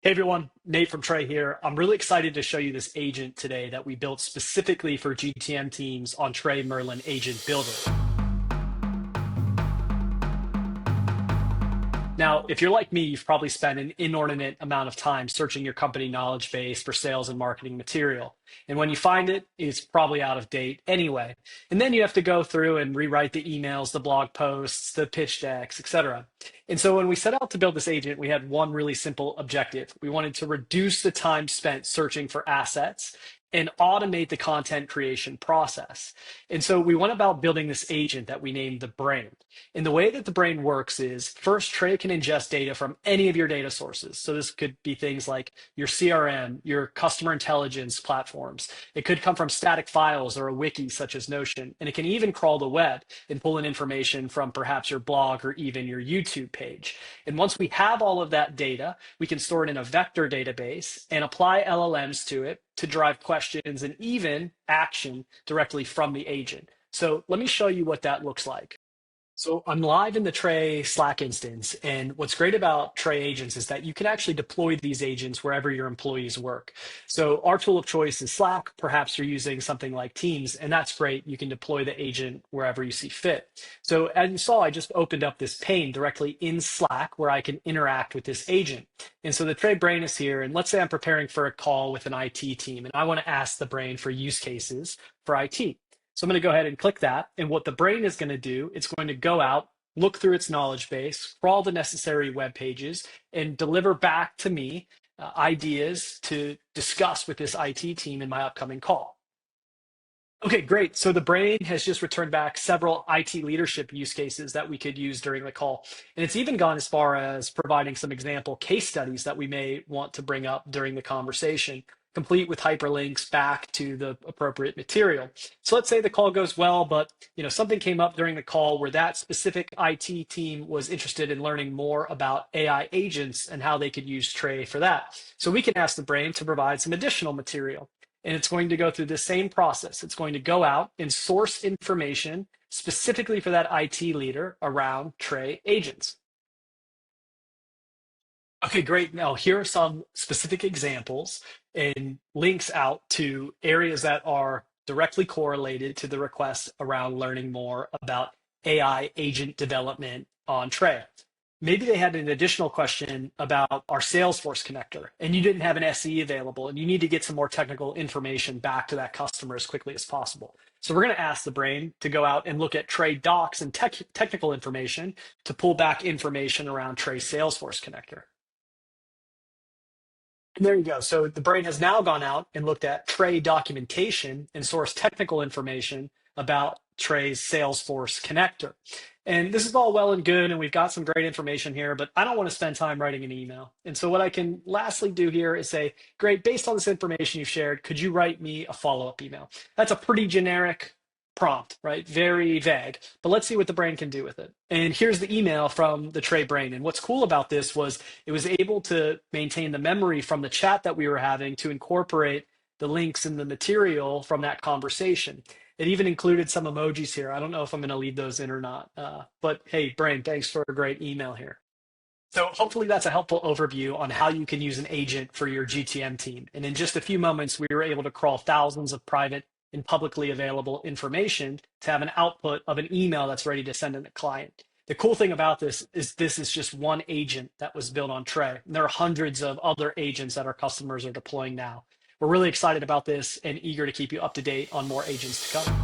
Hey everyone, Nate from Tray here. I'm really excited to show you this agent today that we built specifically for GTM teams on Tray Merlin Agent Builder. Now, if you're like me, you've probably spent an inordinate amount of time searching your company knowledge base for sales and marketing material. And when you find it, it's probably out of date anyway. And then you have to go through and rewrite the emails, the blog posts, the pitch decks, etc. And so when we set out to build this agent, we had one really simple objective. We wanted to reduce the time spent searching for assets and automate the content creation process. And so we went about building this agent that we named the brain. And the way that the brain works is first, Tray can ingest data from any of your data sources. So this could be things like your CRM, your customer intelligence platforms. It could come from static files or a wiki such as Notion. And it can even crawl the web and pull in information from perhaps your blog or even your YouTube page. And once we have all of that data, we can store it in a vector database and apply LLMs to it to drive questions and even action directly from the agent. So let me show you what that looks like. So I'm live in the Tray Slack instance. And what's great about Tray agents is that you can actually deploy these agents wherever your employees work. So our tool of choice is Slack. Perhaps you're using something like Teams, and that's great. You can deploy the agent wherever you see fit. So as you saw, I just opened up this pane directly in Slack where I can interact with this agent. And so the Tray brain is here. And let's say I'm preparing for a call with an IT team, and I want to ask the brain for use cases for IT. So I'm going to go ahead and click that. And what the brain is going to do, it's going to go out, look through its knowledge base, crawl the necessary web pages, and deliver back to me ideas to discuss with this IT team in my upcoming call. Okay, great. So the brain has just returned back several IT leadership use cases that we could use during the call. And it's even gone as far as providing some example case studies that we may want to bring up during the conversation, complete with hyperlinks back to the appropriate material. So let's say the call goes well, but something came up during the call where that specific IT team was interested in learning more about AI agents and how they could use Tray for that. So we can ask the brain to provide some additional material. And it's going to go through the same process. It's going to go out and source information specifically for that IT leader around Tray agents. Okay, great. Now, here are some specific examples and links out to areas that are directly correlated to the request around learning more about AI agent development on Tray. Maybe they had an additional question about our Salesforce connector, and you didn't have an SE available, and you need to get some more technical information back to that customer as quickly as possible. So we're going to ask the brain to go out and look at Tray docs and technical information to pull back information around Tray Salesforce connector. And there you go. So the brain has now gone out and looked at Tray documentation and sourced technical information about Tray's Salesforce connector. And this is all well and good, and we've got some great information here, but I don't want to spend time writing an email. And so what I can lastly do here is say, great, based on this information you've shared, could you write me a follow-up email? That's a pretty generic prompt, right? Very vague, but let's see what the brain can do with it. And here's the email from the Tray brain. And what's cool about this was it was able to maintain the memory from the chat that we were having to incorporate the links and the material from that conversation. It even included some emojis here. I don't know if I'm going to leave those in or not, but hey, brain, thanks for a great email here. So hopefully that's a helpful overview on how you can use an agent for your GTM team. And in just a few moments, we were able to crawl thousands of private and publicly available information to have an output of an email that's ready to send to the client. The cool thing about this is just one agent that was built on Tray. And there are hundreds of other agents that our customers are deploying now. We're really excited about this and eager to keep you up to date on more agents to come.